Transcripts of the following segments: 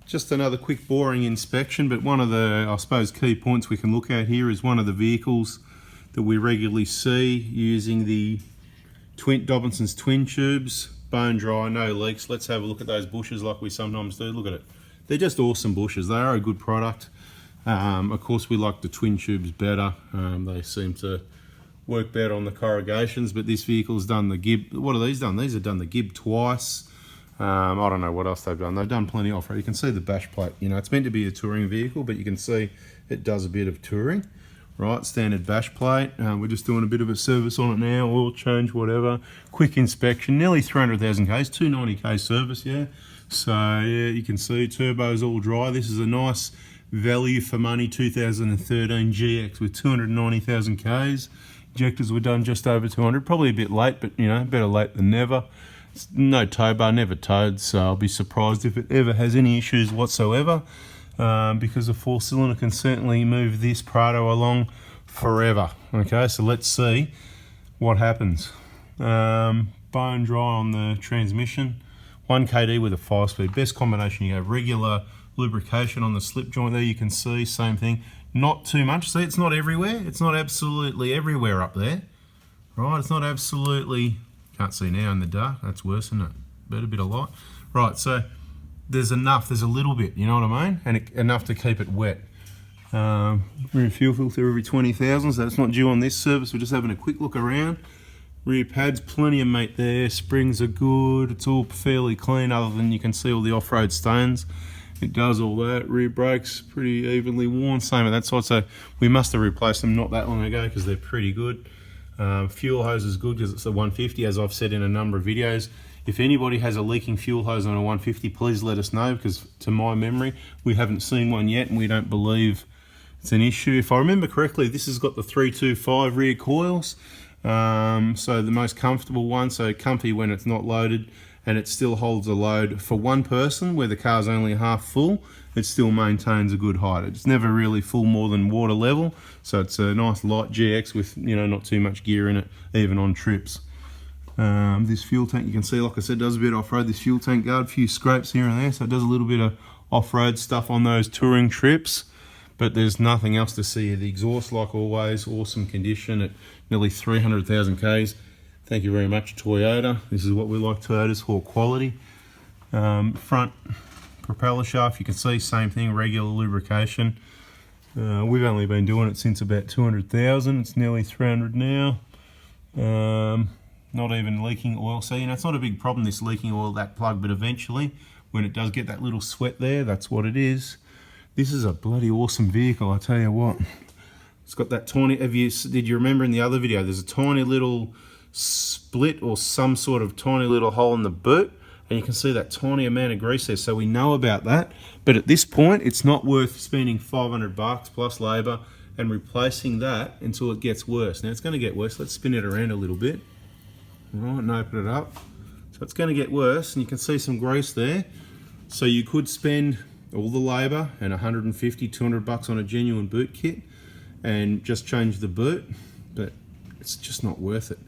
Just another quick boring inspection, but one of the, I suppose, key points we can look at here is one of the vehicles that we regularly see using the Dobinsons twin tubes, bone dry, no leaks. Let's have a look at those bushes like we sometimes do. Look at it. They're just awesome bushes. They are a good product. Of course, we like the twin tubes better. They seem to work better on the corrugations, but this vehicle's done the Gibb. What have these done? These have done the Gibb twice. I don't know what else they've done. They've done plenty off-road. You can see the bash plate. You know, it's meant to be a touring vehicle, but you can see it does a bit of touring. Right, standard bash plate. We're just doing a bit of a service on it now, oil change, whatever. Quick inspection, nearly 300,000 Ks, 290K service, yeah. So, yeah, you can see turbo's all dry. This is a nice value for money 2013 GX with 290,000 Ks. Injectors were done just over 200, probably a bit late, but, you know, better late than never. No tow bar, never towed, so I'll be surprised if it ever has any issues whatsoever, because a four-cylinder can certainly move this Prado along forever. Okay, so let's see what happens. Bone dry on the transmission, 1 kd with a 5-speed. Best combination you have. Regular lubrication on the slip joint there, you can see, same thing. Not too much. See, it's not everywhere. It's not absolutely everywhere up there. Right, it's not absolutely... Can't see now in the dark, that's worse, isn't it? Better bit of light. Right, so there's enough, there's a little bit, you know what I mean? And enough to keep it wet. Rear fuel filter every 20,000, so that's not due on this service. We're just having a quick look around. Rear pads, plenty of meat there. Springs are good, it's all fairly clean other than you can see all the off-road stains. It does all that. Rear brakes, pretty evenly worn, same of that side. So we must have replaced them not that long ago because they're pretty good. Fuel hose is good because it's a 150, as I've said in a number of videos. If anybody has a leaking fuel hose on a 150, please let us know, because to my memory, we haven't seen one yet and we don't believe it's an issue. If I remember correctly, this has got the 325 rear coils, so the most comfortable one, so comfy when it's not loaded, and it still holds a load for one person where the car's only half full. It still maintains a good height. It's never really full more than water level, so it's a nice light GX with, you know, not too much gear in it, even on trips. This fuel tank, you can see, like I said, does a bit off-road. This fuel tank guard, a few scrapes here and there, so it does a little bit of off-road stuff on those touring trips, but there's nothing else to see here. The exhaust, like always, awesome condition at nearly 300,000 Ks. Thank you very much, Toyota. This is what we like, Toyota's for quality. Front propeller shaft, you can see, same thing, regular lubrication. We've only been doing it since about 200,000. It's nearly 300 now. Not even leaking oil. So, you know, it's not a big problem, this leaking oil, that plug, but eventually, when it does get that little sweat there, that's what it is. This is a bloody awesome vehicle, I tell you what. It's got that tiny, did you remember in the other video, there's a tiny little split or some sort of tiny little hole in the boot, and you can see that tiny amount of grease there, so we know about that. But at this point, it's not worth spending 500 bucks plus labor and replacing that until it gets worse. Now it's going to get worse. Let's spin it around a little bit. Right, and open it up. So it's going to get worse, and you can see some grease there. So you could spend all the labor and 150, 200 bucks on a genuine boot kit and just change the boot, but it's just not worth it.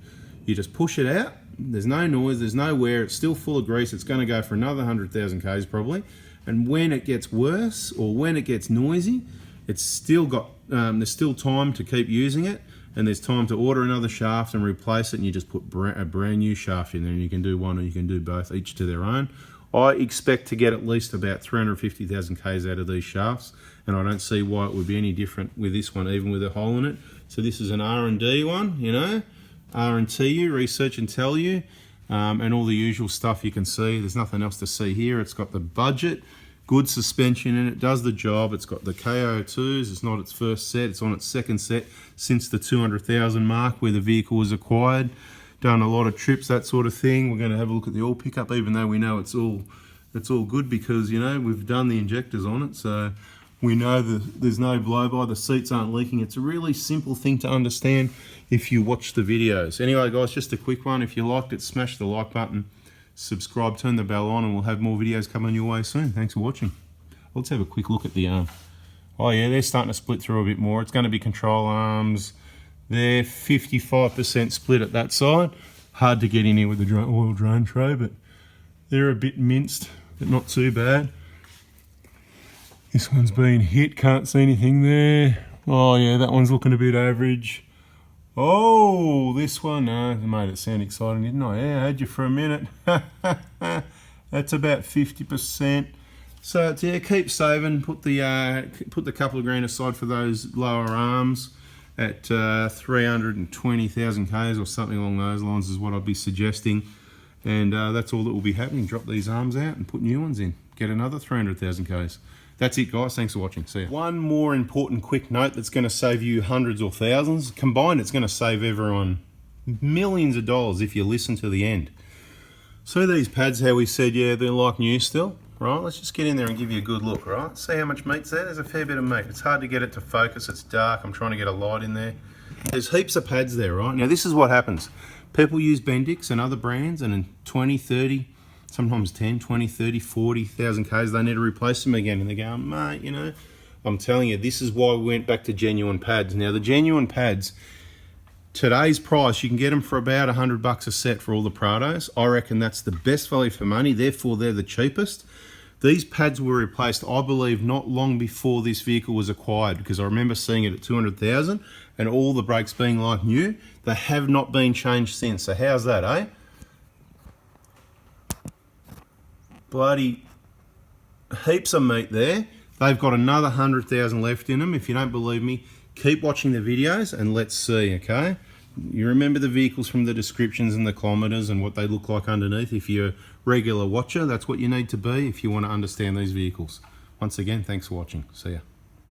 You just push it out, there's no noise, there's no wear, it's still full of grease, it's going to go for another 100,000 Ks probably, and when it gets worse or when it gets noisy, it's still got, there's still time to keep using it, and there's time to order another shaft and replace it, and you just put a brand new shaft in there, and you can do one or you can do both, each to their own. I expect to get at least about 350,000 Ks out of these shafts, and I don't see why it would be any different with this one, even with a hole in it. So this is an R&D one, you know, R&T you, research and tell you, and all the usual stuff you can see. There's nothing else to see here. It's got the budget, good suspension in it, does the job. It's got the KO2s, it's not its first set, it's on its second set since the 200,000 mark where the vehicle was acquired. Done a lot of trips, that sort of thing. We're going to have a look at the oil pickup, even though we know it's all good because, you know, we've done the injectors on it, so we know that there's no blow-by, the seats aren't leaking. It's a really simple thing to understand if you watch the videos. Anyway, guys, just a quick one. If you liked it, smash the like button, subscribe, turn the bell on, and we'll have more videos coming your way soon. Thanks for watching. Let's have a quick look at the arm. Oh yeah, they're starting to split through a bit more. It's going to be control arms. They're 55% split at that side. Hard to get in here with the oil drain tray, but they're a bit minced, but not too bad. This one's been hit, can't see anything there. Oh yeah, that one's looking a bit average. Oh, this one, I made it sound exciting, didn't I? Yeah, I had you for a minute. That's about 50%. So it's, yeah, keep saving. Put the couple of grand aside for those lower arms at 320,000 Ks or something along those lines is what I'd be suggesting. And that's all that will be happening. Drop these arms out and put new ones in. Get another 300,000 Ks. That's it, guys. Thanks for watching. See ya. One more important quick note that's going to save you hundreds or thousands. Combined, it's going to save everyone millions of dollars if you listen to the end. See these pads, how we said, yeah, they're like new still? Right, let's just get in there and give you a good look, right? See how much meat's there? There's a fair bit of meat. It's hard to get it to focus. It's dark. I'm trying to get a light in there. There's heaps of pads there, right? Now, this is what happens. People use Bendix and other brands, and in 20, 30, sometimes 10, 20, 30, 40,000 Ks, they need to replace them again. And they're going, mate, you know, I'm telling you, this is why we went back to genuine pads. Now, the genuine pads, today's price, you can get them for about $100 a set for all the Prados. I reckon that's the best value for money, therefore they're the cheapest. These pads were replaced, I believe, not long before this vehicle was acquired, because I remember seeing it at 200,000 and all the brakes being like new. They have not been changed since. So how's that, eh? Bloody heaps of meat there. They've got another 100,000 left in them. If you don't believe me, keep watching the videos and let's see, okay? You remember the vehicles from the descriptions and the kilometres and what they look like underneath. If you're a regular watcher, that's what you need to be if you want to understand these vehicles. Once again, thanks for watching. See ya.